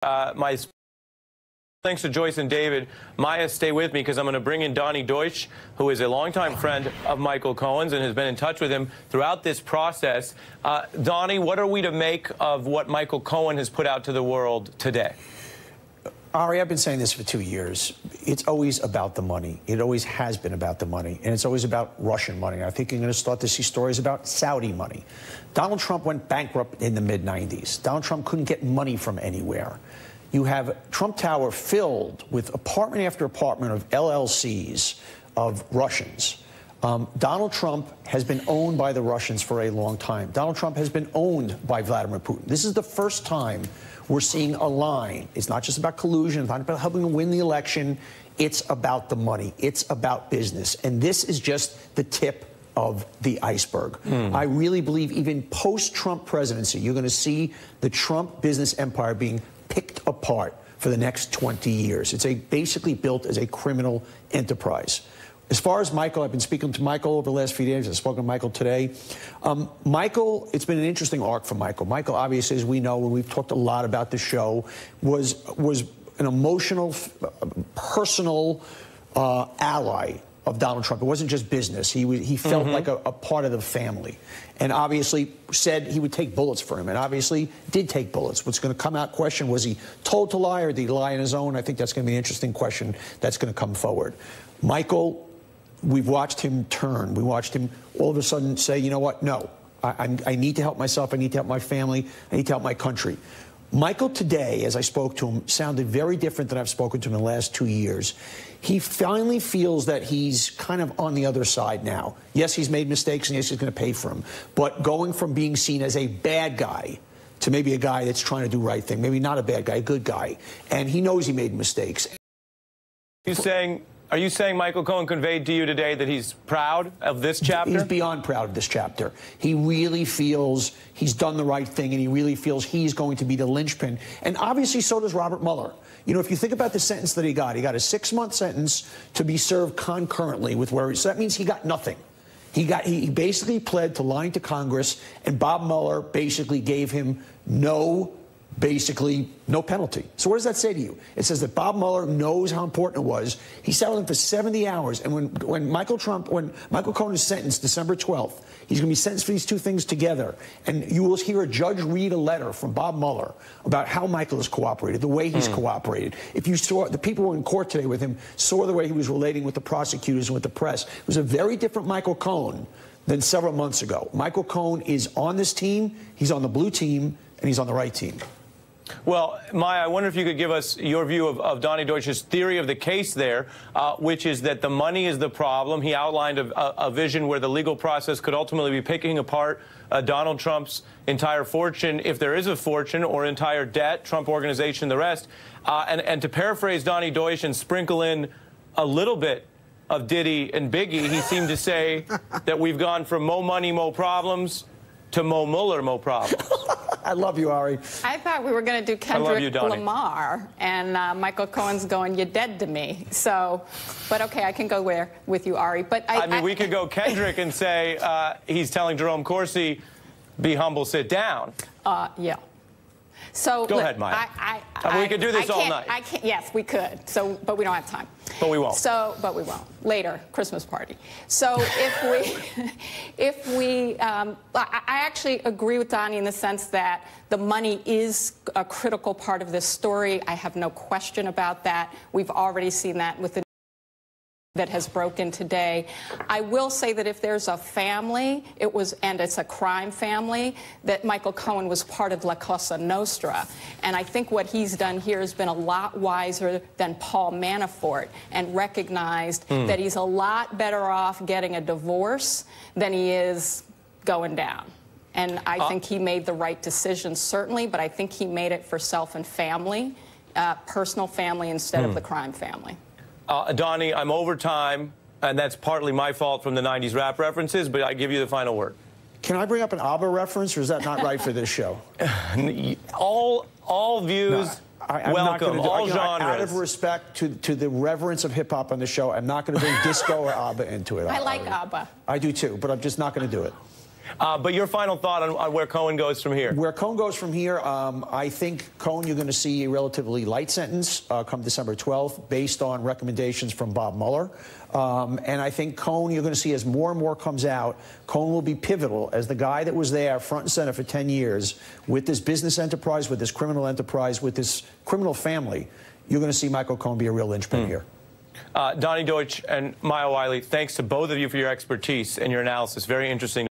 My thanks to Joyce and David. Maya, stay with me because I'm going to bring in Donnie Deutsch, who is a longtime friend of Michael Cohen's and has been in touch with him throughout this process. Donnie, what are we to make of what Michael Cohen has put out to the world today? Ari, I've been saying this for 2 years. It's always about the money. It always has been about the money. And it's always about Russian money. I think you're going to start to see stories about Saudi money. Donald Trump went bankrupt in the mid-90s. Donald Trump couldn't get money from anywhere. You have Trump Tower filled with apartment after apartment of LLCs of Russians. Donald Trump has been owned by the Russians for a long time. Donald Trump has been owned by Vladimir Putin. This is the first time we're seeing a line. It's not just about collusion. It's not about helping him win the election. It's about the money. It's about business. And this is just the tip of the iceberg. I really believe even post-Trump presidency, you're going to see the Trump business empire being picked apart for the next 20 years. It's basically built as a criminal enterprise. As far as Michael, I've been speaking to Michael over the last few days. I've spoken to Michael today. Michael, it's been an interesting arc for Michael. Michael, obviously, as we know, and we've talked a lot about the show, was an emotional, personal ally of Donald Trump. It wasn't just business. He felt like a part of the family, and obviously said he would take bullets for him, and obviously did take bullets. What's going to come out question, was he told to lie or did he lie on his own? I think that's going to be an interesting question that's going to come forward. Michael, we've watched him turn. We watched him all of a sudden say, you know what, no, I need to help myself. I need to help my family. I need to help my country. Michael today, as I spoke to him, sounded very different than I've spoken to him in the last 2 years. He finally feels that he's kind of on the other side now. Yes, he's made mistakes, and yes, he's going to pay for them. But going from being seen as a bad guy to maybe a guy that's trying to do right thing, maybe not a bad guy, a good guy, and he knows he made mistakes. Are you saying Michael Cohen conveyed to you today that he's proud of this chapter? He's beyond proud of this chapter. He really feels he's done the right thing, and he really feels he's going to be the linchpin. And obviously, so does Robert Mueller. You know, if you think about the sentence that he got a 6-month sentence to be served concurrently with where so that means he got nothing. He basically pled to lying to Congress, and Bob Mueller basically gave him no penalty. So what does that say to you? It says that Bob Mueller knows how important it was. He sat with him for 70 hours, and when Michael Cohen is sentenced December 12th, he's going to be sentenced for these two things together, and you will hear a judge read a letter from Bob Mueller about how Michael has cooperated, the way he's cooperated. If you saw, the people who were in court today with him saw the way he was relating with the prosecutors and with the press. It was a very different Michael Cohen than several months ago. Michael Cohen is on this team, he's on the blue team, and he's on the right team. Well, Maya, I wonder if you could give us your view of Donnie Deutsch's theory of the case there, which is that the money is the problem. He outlined a vision where the legal process could ultimately be picking apart Donald Trump's entire fortune, if there is a fortune, or entire debt, Trump Organization, the rest. And to paraphrase Donnie Deutsch and sprinkle in a little bit of Diddy and Biggie, he seemed to say that we've gone from mo money, mo problems to Mo Mueller, mo problems. I love you, Ari. I thought we were going to do Kendrick Lamar, and Michael Cohen's going, "You're dead to me." So, but okay, I can go with you, Ari. But I mean, we could go Kendrick and say he's telling Jerome Corsi, "Be humble, sit down." Yeah. So go ahead, Maya. I mean, we could do this all night. Yes, we could. So, but we don't have time. But we won't. But we won't. Later, Christmas party. So I actually agree with Donnie in the sense that the money is a critical part of this story. I have no question about that. We've already seen that with the that has broken today. I will say that if there's a family, and it's a crime family, that Michael Cohen was part of La Cosa Nostra. And I think what he's done here has been a lot wiser than Paul Manafort, and recognized that he's a lot better off getting a divorce than he is going down. And I think he made the right decision, certainly, but I think he made it for self and family, personal family, instead of the crime family. Donnie, I'm over time, and that's partly my fault from the 90s rap references, but I give you the final word. Can I bring up an ABBA reference, or is that not right for this show? all views, welcome, all genres. Out of respect to the reverence of hip-hop on the show, I'm not going to bring disco or ABBA into it. I like ABBA. I do, too, but I'm just not going to do it. But your final thought on where Cohen goes from here? Where Cohen goes from here, I think Cohen, you're going to see a relatively light sentence come December 12th, based on recommendations from Bob Mueller. And I think Cohen, you're going to see as more and more comes out, Cohen will be pivotal as the guy that was there front and center for 10 years with this business enterprise, with this criminal enterprise, with this criminal family. You're going to see Michael Cohen be a real linchpin here. Donnie Deutsch and Maya Wiley, thanks to both of you for your expertise and your analysis. Very interesting.